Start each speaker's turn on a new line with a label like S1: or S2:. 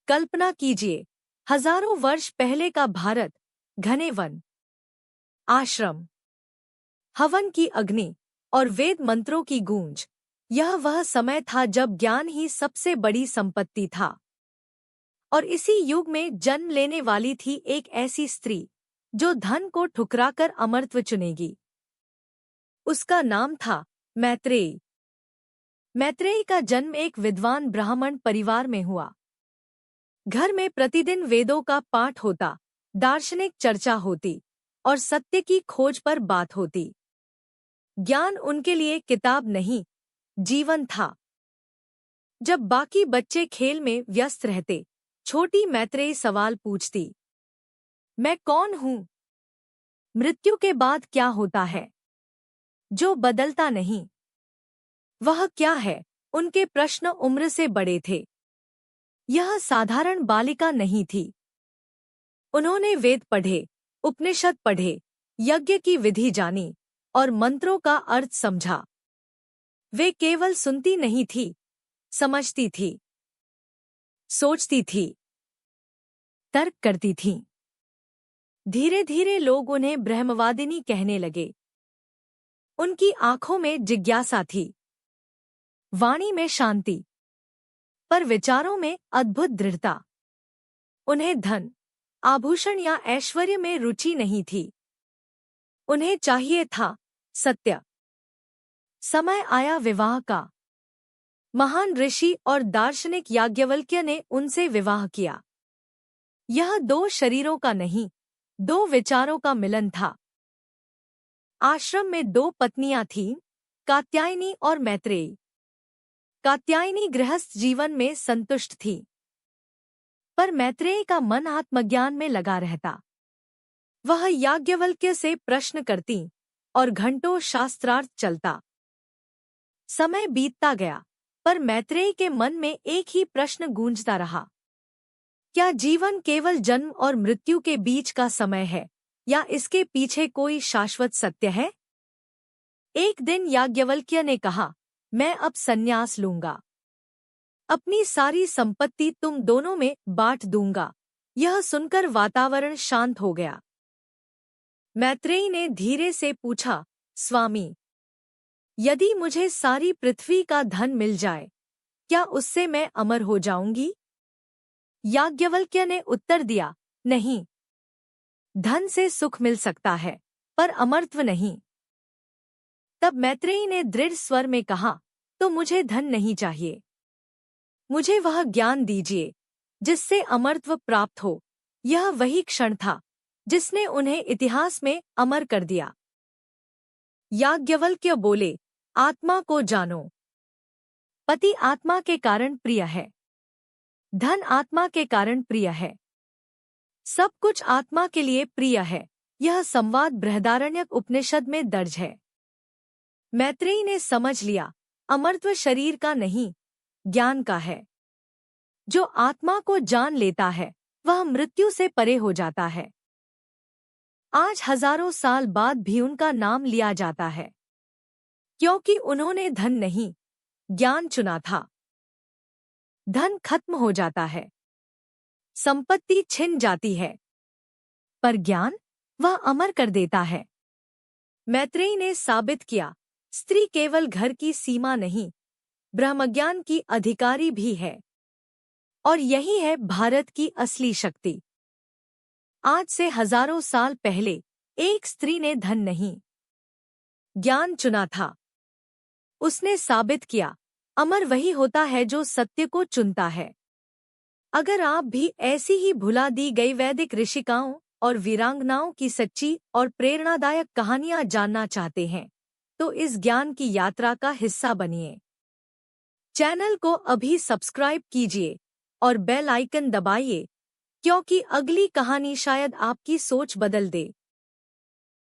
S1: कल्पना कीजिए, हजारों वर्ष पहले का भारत, घने वन, आश्रम, हवन की अग्नि और वेद मंत्रों की गूंज। यह वह समय था जब ज्ञान ही सबसे बड़ी संपत्ति था। और इसी युग में जन्म लेने वाली थी एक ऐसी स्त्री जो धन को ठुकराकर अमरत्व चुनेगी। उसका नाम था मैत्रेयी। मैत्रेयी का जन्म एक विद्वान ब्राह्मण परिवार में हुआ। घर में प्रतिदिन वेदों का पाठ होता, दार्शनिक चर्चा होती और सत्य की खोज पर बात होती। ज्ञान उनके लिए किताब नहीं, जीवन था। जब बाकी बच्चे खेल में व्यस्त रहते, छोटी मैत्रेयी सवाल पूछती, मैं कौन हूँ? मृत्यु के बाद क्या होता है जो बदलता नहीं? वह क्या है? उनके प्रश्न उम्र से बड़े थे। यह साधारण बालिका नहीं थी। उन्होंने वेद पढ़े, उपनिषद पढ़े, यज्ञ की विधि जानी और मंत्रों का अर्थ समझा। वे केवल सुनती नहीं थी, समझती थी, सोचती थी, तर्क करती थीं। धीरे धीरे लोग उन्हें ब्रह्मवादिनी कहने लगे। उनकी आंखों में जिज्ञासा थी, वाणी में शांति, पर विचारों में अद्भुत दृढ़ता। उन्हें धन, आभूषण या ऐश्वर्य में रुचि नहीं थी। उन्हें चाहिए था सत्य। समय आया विवाह का। महान ऋषि और दार्शनिक याज्ञवल्क्य ने उनसे विवाह किया। यह दो शरीरों का नहीं, दो विचारों का मिलन था। आश्रम में दो पत्नियां थीं, कात्यायनी और मैत्रेयी। कात्यायनी गृहस्थ जीवन में संतुष्ट थी, पर मैत्रेयी का मन आत्मज्ञान में लगा रहता। वह याज्ञवल्क्य से प्रश्न करती और घंटों शास्त्रार्थ चलता। समय बीतता गया, पर मैत्रेयी के मन में एक ही प्रश्न गूंजता रहा, क्या जीवन केवल जन्म और मृत्यु के बीच का समय है या इसके पीछे कोई शाश्वत सत्य है? एक दिन याज्ञवल्क्य ने कहा, मैं अब संन्यास लूंगा। अपनी सारी संपत्ति तुम दोनों में बांट दूंगा। यह सुनकर वातावरण शांत हो गया। मैत्रेयी ने धीरे से पूछा, स्वामी, यदि मुझे सारी पृथ्वी का धन मिल जाए, क्या उससे मैं अमर हो जाऊंगी? याज्ञवल्क्य ने उत्तर दिया, नहीं। धन से सुख मिल सकता है, पर अमरत्व नहीं। तब मैत्रेयी ने दृढ़ स्वर में कहा, तो मुझे धन नहीं चाहिए। मुझे वह ज्ञान दीजिए जिससे अमरत्व प्राप्त हो। यह वही क्षण था जिसने उन्हें इतिहास में अमर कर दिया। याज्ञवल्क्य बोले, आत्मा को जानो। पति आत्मा के कारण प्रिय है, धन आत्मा के कारण प्रिय है, सब कुछ आत्मा के लिए प्रिय है। यह संवाद बृहदारण्यक उपनिषद में दर्ज है। मैत्रेयी ने समझ लिया, अमरत्व शरीर का नहीं, ज्ञान का है। जो आत्मा को जान लेता है, वह मृत्यु से परे हो जाता है। आज हजारों साल बाद भी उनका नाम लिया जाता है, क्योंकि उन्होंने धन नहीं, ज्ञान चुना था। धन खत्म हो जाता है, संपत्ति छिन जाती है, पर ज्ञान, वह अमर कर देता है। मैत्रेयी ने साबित किया, स्त्री केवल घर की सीमा नहीं, ब्रह्मज्ञान की अधिकारी भी है। और यही है भारत की असली शक्ति। आज से हजारों साल पहले एक स्त्री ने धन नहीं, ज्ञान चुना था। उसने साबित किया, अमर वही होता है जो सत्य को चुनता है। अगर आप भी ऐसी ही भुला दी गई वैदिक ऋषिकाओं और वीरांगनाओं की सच्ची और प्रेरणादायक कहानियां जानना चाहते हैं, तो इस ज्ञान की यात्रा का हिस्सा बनिए। चैनल को अभी सब्सक्राइब कीजिए और बेल आइकन दबाइए, क्योंकि अगली कहानी शायद आपकी सोच बदल दे।